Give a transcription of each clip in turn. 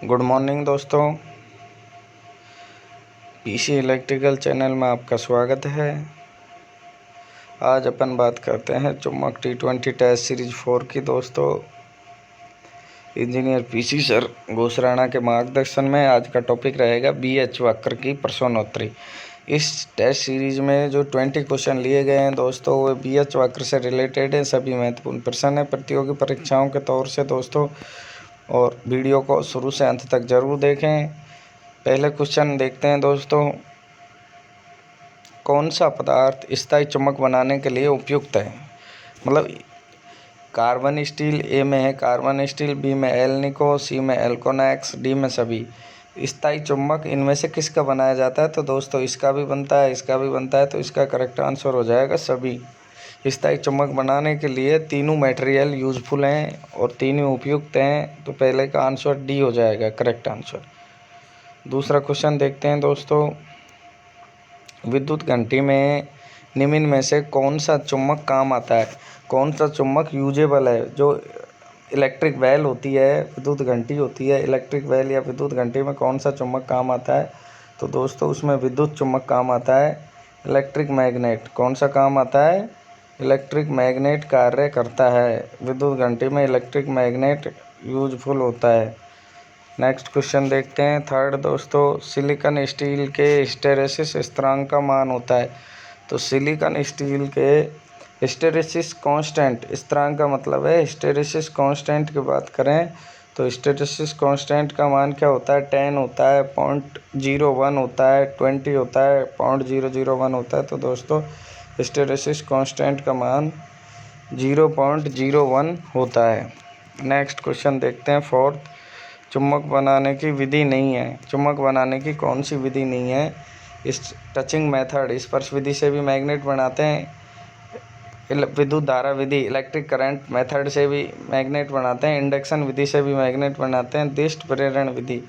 Good morning दोस्तों, PC electrical channel में आपका स्वागत है। आज अपन बात करते हैं चुम्बक T20 टेस्ट सीरीज 4 की। दोस्तों, इंजीनियर पीसी सर घोषराणा के मार्गदर्शन में आज का टॉपिक रहेगा BH वक्र की प्रश्नोत्तरी। इस टेस्ट सीरीज में जो 20 क्वेश्चन लिए गए हैं दोस्तों, वो BH वक्र से रिलेटेड है। सभी महत्वपूर्ण प्रश्न है प्रतियोगी परीक्षाओं के तौर से दोस्तों, और वीडियो को शुरू से अंत तक जरूर देखें। पहले क्वेश्चन देखते हैं दोस्तों। कौन सा पदार्थ स्थायी चुम्बक बनाने के लिए उपयुक्त है? मतलब कार्बन स्टील ए में है कार्बन स्टील, बी में एल्निको, सी में एल्कोनैक्स, डी में सभी। स्थायी चुम्बक इनमें से किसका बनाया जाता है? तो दोस्तों इसका भी बनता है, इसका भी बनता है, तो इसका करेक्ट आंसर हो जाएगा सभी। स्थायी चुम्बक बनाने के लिए तीनों मटेरियल यूजफुल हैं और तीनों उपयुक्त हैं, तो पहले का आंसर डी हो जाएगा करेक्ट आंसर। दूसरा क्वेश्चन देखते हैं दोस्तों। विद्युत घंटी में निम्न में से कौन सा चुम्बक काम आता है? कौन सा चुम्बक यूजेबल है? जो इलेक्ट्रिक बेल होती है, विद्युत घंटी होती है, इलेक्ट्रिक बेल या विद्युत घंटी में कौन सा चुम्बक काम आता है? तो दोस्तों उसमें विद्युत चुम्बक काम आता है। इलेक्ट्रिक मैग्नेट कौन सा काम आता है? इलेक्ट्रिक मैग्नेट कार्य करता है। विद्युत घंटी में इलेक्ट्रिक मैग्नेट यूजफुल होता है। नेक्स्ट क्वेश्चन देखते हैं थर्ड दोस्तों। सिलिकॉन स्टील के हिस्टैरिसीस स्थिरांक का मान होता है। तो सिलिकॉन स्टील के हिस्टैरिसीस कांस्टेंट स्थिरांक का मतलब है हिस्टैरिसीस कांस्टेंट की बात करें तो हिस्टैरिसीस कांस्टेंट का मान क्या होता है? 10 होता है, 0.01 होता है, 20 होता है, 0.001 होता है। तो दोस्तों हिस्टैरिसीस कांस्टेंट का मान 0.01 होता है। नेक्स्ट क्वेश्चन देखते हैं फोर्थ। चुम्बक बनाने की विधि नहीं है। चुम्बक बनाने की कौन सी विधि नहीं है? इस टचिंग मेथड, स्पर्श विधि से भी मैग्नेट बनाते हैं। विद्युत धारा विधि, इलेक्ट्रिक करंट मेथड से भी मैग्नेट बनाते हैं। इंडक्शन विधि से भी मैग्नेट बनाते हैं। दिष्ट प्रेरण विधि,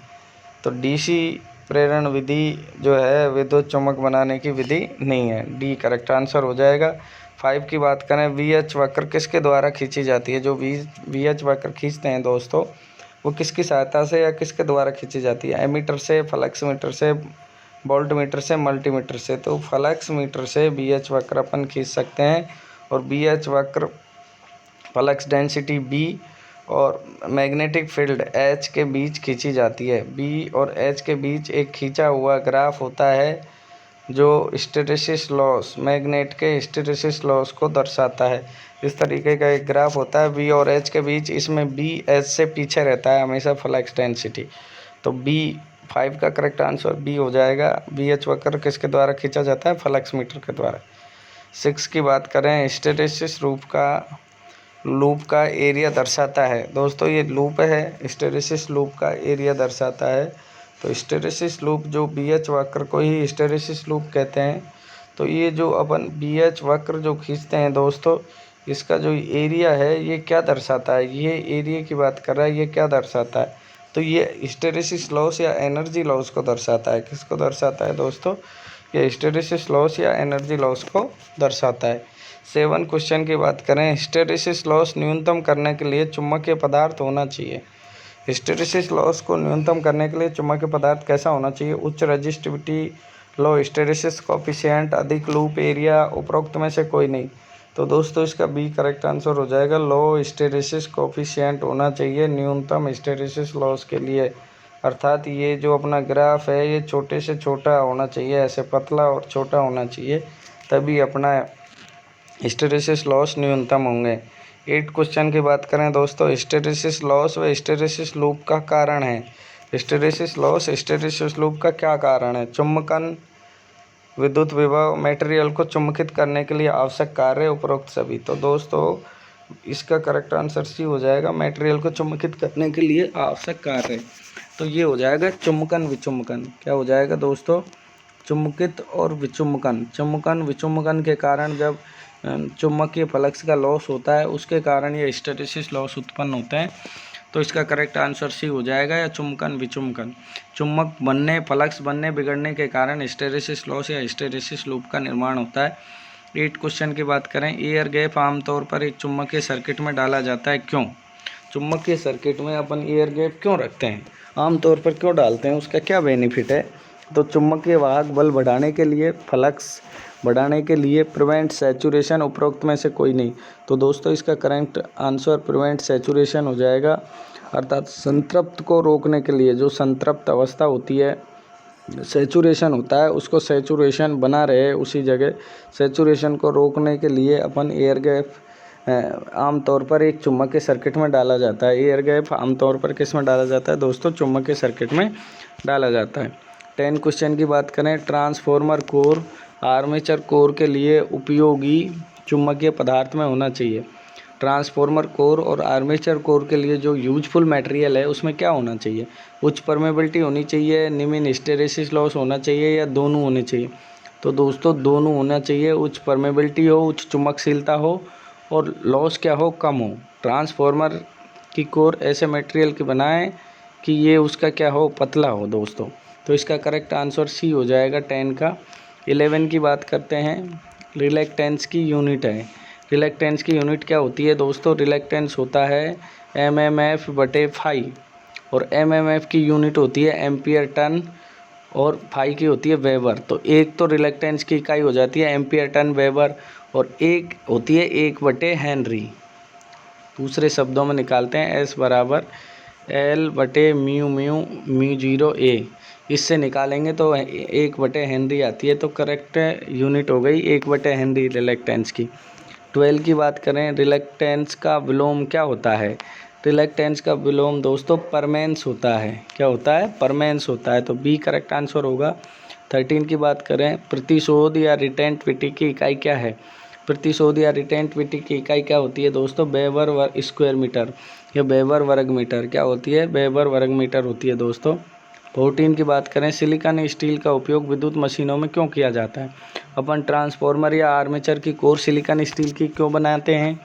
तो डीसी प्रेरण विधि जो है विद्युत चुम्बक बनाने की विधि नहीं है। डी करेक्ट आंसर हो जाएगा। 5 की बात करें, VH वक्र किसके द्वारा खींची जाती है? जो VH वक्र खींचते हैं दोस्तों, वो किसकी सहायता से या किसके द्वारा खींची जाती है? एमीटर से, फ्लक्स मीटर से, वोल्ट मीटर से, मल्टीमीटर से। तो फ्लक्स मीटर से BH वक्र अपन खींच सकते हैं, और BH वक्र फ्लक्स डेंसिटी B और मैग्नेटिक फील्ड H के बीच खींची जाती है। B और H के बीच एक खींचा हुआ ग्राफ होता है जो हिस्टैरिसीस लॉस, मैग्नेट के हिस्टैरिसीस लॉस को दर्शाता है। इस तरीके का एक ग्राफ होता है B और H के बीच। इसमें B H से पीछे रहता है हमेशा फ्लक्स डेंसिटी। तो B 5 का करेक्ट आंसर B हो जाएगा। BH वक्र किसके द्वारा खींचा जाता है? फ्लक्स मीटर के द्वारा। 6 की बात करें, हिस्टैरिसीस लूप का एरिया दर्शाता है। दोस्तों ये लूप है, हिस्टैरिसीस लूप का एरिया दर्शाता है। तो हिस्टैरिसीस लूप, जो BH वक्र को ही हिस्टैरिसीस लूप कहते हैं। तो ये जो अपन BH वक्र जो खींचते हैं दोस्तों, इसका जो एरिया है ये क्या दर्शाता है? ये एरिया की बात कर रहा है, ये क्या दर्शाता है? तो ये हिस्टैरिसीस लॉस या एनर्जी लॉस को दर्शाता है। किसको दर्शाता है दोस्तों? ये हिस्टैरिसीस लॉस या एनर्जी लॉस को दर्शाता है। 7 क्वेश्चन की बात करें, हिस्टैरिसीस लॉस न्यूनतम करने के लिए चुम्बकीय पदार्थ होना चाहिए। हिस्टैरिसीस लॉस को न्यूनतम करने के लिए चुम्बकीय पदार्थ कैसा होना चाहिए? उच्च रेजिस्टिविटी, लो हिस्टैरिसीस कोएफिशिएंट, अधिक लूप एरिया, उपरोक्त में से कोई नहीं। तो दोस्तों इसका बी करेक्ट आंसर हो जाएगा। लो हिस्टैरिसीस कोएफिशिएंट होना चाहिए न्यूनतम हिस्टैरिसीस लॉस के लिए। अर्थात ये जो अपना ग्राफ है ये छोटे से छोटा होना चाहिए, ऐसे पतला और छोटा होना चाहिए, तभी अपना हिस्टैरिसीस लॉस न्यूनतम होंगे। 8 क्वेश्चन की बात करें दोस्तों, हिस्टैरिसीस लॉस व हिस्टैरिसीस लूप का कारण है। हिस्टैरिसीस लॉस, हिस्टैरिसीस लूप का क्या कारण है? चुंबकन, विद्युत विभव, मटेरियल को चुंबकित करने के लिए आवश्यक कार्य, उपरोक्त सभी। तो दोस्तों इसका करेक्ट आंसर सी हो जाएगा, मटेरियल को चुंबकित करने के लिए आवश्यक कार्य। तो ये हो जाएगा चुंबकन विचुंबकन। क्या हो जाएगा दोस्तों? चुंबकित और विचुंबकन। चुंबकन विचुंबकन के कारण जब चुंबकीय फ्लक्स का लॉस होता है, उसके कारण ये हिस्टैरिसीस लॉस उत्पन्न होते हैं। तो इसका करेक्ट आंसर सी हो जाएगा, या चुंबकन विचुंबकन। चुंबक बनने, फ्लक्स बनने, बिगड़ने के कारण हिस्टैरिसीस लॉस या हिस्टैरिसीस लूप का निर्माण होता है। 8 क्वेश्चन की बात करें, एयर गैप आमतौर पर एक चुंबकीय सर्किट में डाला जाता है, क्यों? चुम्बकीय सर्किट में अपन एयर गैप क्यों रखते हैं, आमतौर पर क्यों डालते हैं, उसका क्या बेनिफिट है। तो चुम्बकीय वाहक बल बढ़ाने के लिए, फ्लक्स बढ़ाने के लिए, प्रिवेंट सैचुरेशन, उपरोक्त में से कोई नहीं। तो दोस्तों इसका करेक्ट आंसर प्रिवेंट सैचुरेशन हो जाएगा, अर्थात संतृप्त को रोकने के लिए, जो संतृप्त अवस्था होती है, सैचुरेशन होता है, उसको सैचुरेशन बना रहे उसी जगह, सैचुरेशन को रोकने के लिए अपन एयर गैप आमतौर पर एक चुम्बकीय सर्किट में डाला जाता है। एयर गैप आमतौर पर किस में डाला जाता है दोस्तों, चुम्बकीय सर्किट में डाला जाता है। 10 क्वेश्चन की बात करें, ट्रांसफॉर्मर कोर आर्मेचर कोर के लिए उपयोगी चुम्बकीय पदार्थ में होना चाहिए। ट्रांसफॉर्मर कोर और आर्मेचर कोर के लिए जो यूजफुल मटेरियल है उसमें क्या होना चाहिए, उच्च परमेबिलिटी होनी चाहिए, निम्न हिस्टैरिसीस लॉस होना चाहिए, या दोनों होने चाहिए। तो दोस्तों दोनों होना चाहिए, उच्च परमेबिलिटी हो, उच्च चुंबकशीलता हो, और लॉस क्या हो, कम हो। ट्रांसफॉर्मर की कोर ऐसे मटेरियल की बनाएं कि ये उसका क्या हो, पतला हो दोस्तों। तो इसका करेक्ट आंसर सी हो जाएगा 10 का। 11 की बात करते हैं, रिलैक्टेंस की यूनिट है। रिलैक्टेंस की यूनिट क्या होती है दोस्तों, रिलैक्टेंस होता है mmf/φ, और mmf की यूनिट होती है एम्पियर टन, और फाई की होती है वेबर। तो एक तो रिलैक्टेंस की इकाई हो जाती है एम्पियर टन वेबर, और एक होती है 1/हेनरी। दूसरे शब्दों में निकालते हैं, S बराबर L/μ0A, इससे निकालेंगे तो 1/हेनरी आती है। तो करेक्ट यूनिट हो गई 1/हेनरी रिलैक्टेंस की। 12 की बात करें, रिलैक्टेंस का विलोम क्या होता है। रिलैक्टेंस का विलोम दोस्तों परमेंस होता है। क्या होता है, परमेंस होता है। तो बी करेक्ट आंसर होगा। 13 की बात करें, प्रतिशोध या रिटेंटिविटी की इकाई क्या है। प्रतिशोध या रिटेंटिविटी की इकाई क्या होती है दोस्तों, वेबर स्क्वायर मीटर या वेबर वर्ग मीटर। क्या होती है, वेबर वर्ग मीटर होती है दोस्तों। 14 की बात करें, सिलिकॉन स्टील का उपयोग विद्युत मशीनों में क्यों किया जाता है। अपन ट्रांसफॉर्मर या आर्मेचर की कोर सिलिकॉन स्टील की क्यों बनाते हैं,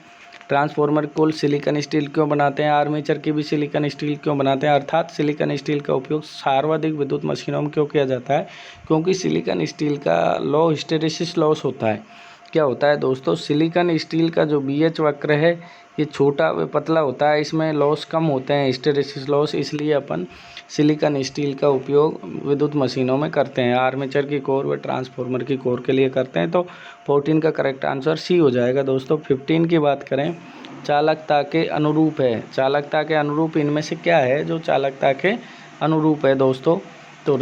ट्रांसफॉर्मर को सिलिकॉन स्टील क्यों बनाते हैं, आर्मेचर की भी सिलिकॉन स्टील क्यों बनाते हैं, अर्थात सिलिकॉन स्टील का उपयोग सर्वाधिक विद्युत मशीनों में क्यों किया जाता है, क्योंकि सिलिकॉन स्टील का लो हिस्टैरिसीस लॉस होता है। क्या होता है दोस्तों, सिलिकॉन स्टील का जो BH वक्र है ये छोटा व पतला होता है, इसमें लॉस कम होते हैं, हिस्टैरिसीस लॉस, इसलिए अपन सिलिकॉन स्टील का उपयोग विद्युत मशीनों में करते हैं। आर्मेचर की कोर व ट्रांसफॉर्मर की कोर के लिए करते हैं। तो 14 का करेक्ट आंसर सी हो जाएगा दोस्तों। 15 की बात करें, चालकता के अनुरूप है। चालकता के अनुरूप इनमें से क्या है जो चालकता के अनुरूप है दोस्तों, तो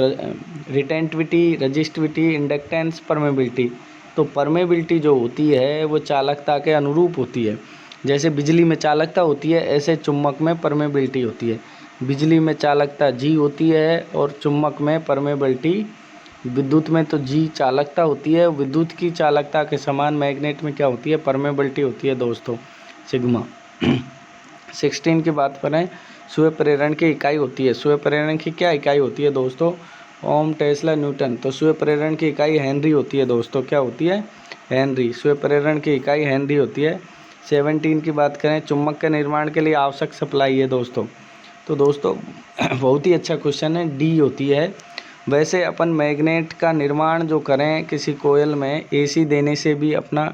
रिटेंटिविटी, रजिस्टिविटी, इंडक्टेंस, परमेबिलिटी। तो परमेबिलिटी जो होती है वो चालकता के अनुरूप होती है। जैसे बिजली में चालकता होती है, ऐसे चुम्बक में परमेबिलिटी होती है। बिजली में चालकता G होती है और चुम्बक में परमेबिलिटी, विद्युत में तो G चालकता होती है, विद्युत की चालकता के समान मैग्नेट में क्या होती है, परमेबिलिटी होती है दोस्तों, सिग्मा। 16 की बात करें, स्व प्रेरण की इकाई होती है। स्व प्रेरण की क्या इकाई होती है दोस्तों, ओम, टेस्ला, न्यूटन। तो स्व प्रेरण की इकाई हेनरी होती है दोस्तों। क्या होती है, हेनरी। स्व प्रेरण की इकाई हेनरी होती है। 17 की बात करें, चुम्बक के निर्माण के लिए आवश्यक सप्लाई है दोस्तों। तो दोस्तों बहुत ही अच्छा क्वेश्चन है, डी होती है। वैसे अपन मैग्नेट का निर्माण जो करें किसी कोयल में, AC देने से भी अपना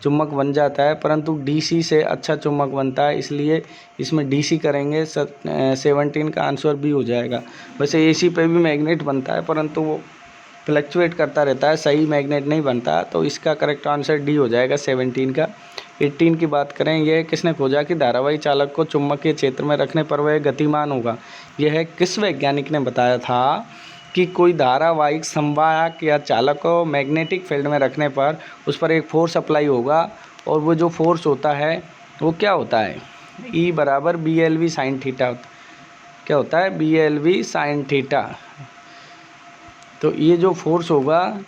चुम्बक बन जाता है, परंतु DC से अच्छा चुम्बक बनता है, इसलिए इसमें DC करेंगे। 17 का आंसर भी हो जाएगा। वैसे AC पे भी मैग्नेट बनता है, परंतु वो फ्लक्चुएट करता रहता है, सही मैग्नेट नहीं बनता। तो इसका करेक्ट आंसर डी हो जाएगा 17 का। 18 की बात करें, यह किसने खोजा कि धारावाही चालक को चुम्बकीय क्षेत्र में रखने पर वह गतिमान होगा। यह किस वैज्ञानिक ने बताया था कि कोई धारावाहिक संवाहक या चालक को मैग्नेटिक फील्ड में रखने पर उस पर एक फोर्स अप्लाई होगा, और वो जो फोर्स होता है वो क्या होता है, E बराबर BLV साइन थीटा। क्या होता है, BLV साइन थीटा। तो ये जो फोर्स होगा,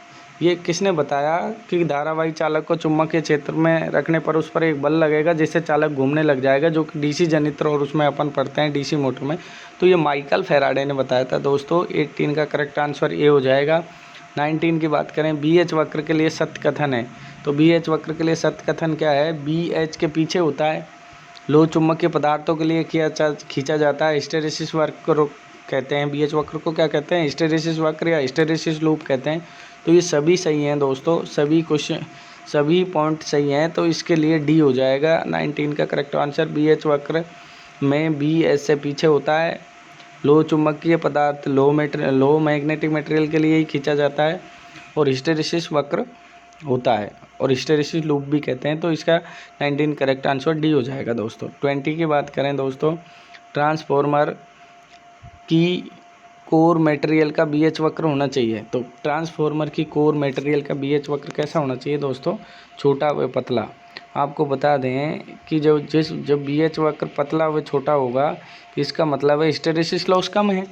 ये किसने बताया कि धारावाही चालक को चुम्बकीय क्षेत्र में रखने पर उस पर एक बल लगेगा जिससे चालक घूमने लग जाएगा, जो कि DC जनित्र, और उसमें अपन पढ़ते हैं DC मोटर में। तो ये माइकल फैराडे ने बताया था दोस्तों। 18 का करेक्ट आंसर ए हो जाएगा। 19 की बात करें, BH वक्र के लिए सत्य कथन है। तो BH वक्र के लिए सत्य कथन क्या है, BH के पीछे होता है, लो चुम्बकीय पदार्थों के लिए खींचा जाता है। हिस्टैरिसीस वक्र कहते हैं, BH वक्र को क्या कहते हैं, हिस्टैरिसीस वक्र या हिस्टैरिसीस लूप कहते हैं। तो ये सभी सही हैं दोस्तों, सभी क्वेश्चन, सभी पॉइंट सही हैं। तो इसके लिए डी हो जाएगा 19 का करेक्ट आंसर। BH वक्र में बी एस से पीछे होता है। लो चुंबकीय पदार्थ लो मैग्नेटिक मटेरियल के लिए ही खींचा जाता है और हिस्टैरिसीस वक्र होता है और हिस्टैरिसीस लूप भी कहते हैं। तो इसका 19 करेक्ट आंसर डी हो जाएगा दोस्तों। 20 की बात करें दोस्तों, ट्रांसफॉर्मर की कोर मटेरियल का BH वक्र होना चाहिए। तो ट्रांसफॉर्मर की कोर मटेरियल का BH वक्र कैसा होना चाहिए दोस्तों? छोटा व पतला। आपको बता दें कि जब BH वक्र पतला व छोटा होगा, इसका मतलब है हिस्टैरिसीस लॉस कम है।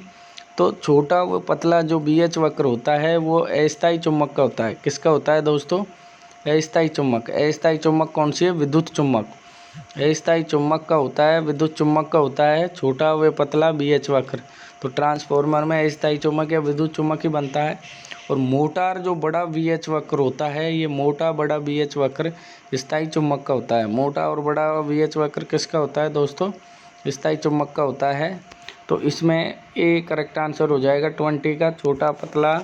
तो छोटा व पतला जो BH वक्र होता है वो अस्थायी चुम्बक का होता है। किसका होता है दोस्तों? अस्थायी चुम्बक। अस्थायी चुम्बक कौन सी है? विद्युत चुम्बक। अस्थायी चुम्बक का होता है, विद्युत चुम्बक का होता है छोटा व पतला BH वक्र। तो ट्रांसफॉर्मर में अस्थायी चुम्बक या विद्युत चुम्बक ही बनता है। और मोटार जो बड़ा BH वक्र होता है, ये मोटा बड़ा BH वक्र स्थायी चुम्बक का होता है। मोटा और बड़ा BH वक्र किसका होता है दोस्तों? स्थायी चुम्बक का होता है। तो इसमें ए करेक्ट आंसर हो जाएगा 20 का। छोटा पतला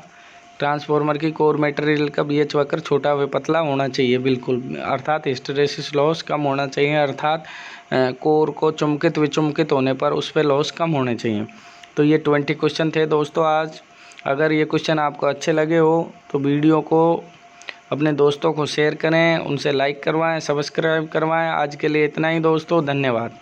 ट्रांसफॉर्मर की कोर मटेरियल का BH वक्र छोटा व पतला होना चाहिए बिल्कुल, अर्थात हिस्टैरिसीस लॉस कम होना चाहिए, अर्थात कोर को चुंबकित विचुंबकित होने पर उस पर लॉस कम होने चाहिए। तो ये 20 क्वेश्चन थे दोस्तों आज। अगर ये क्वेश्चन आपको अच्छे लगे हो तो वीडियो को अपने दोस्तों को शेयर करें, उनसे लाइक करवाएं, सब्सक्राइब करवाएं। आज के लिए इतना ही दोस्तों, धन्यवाद।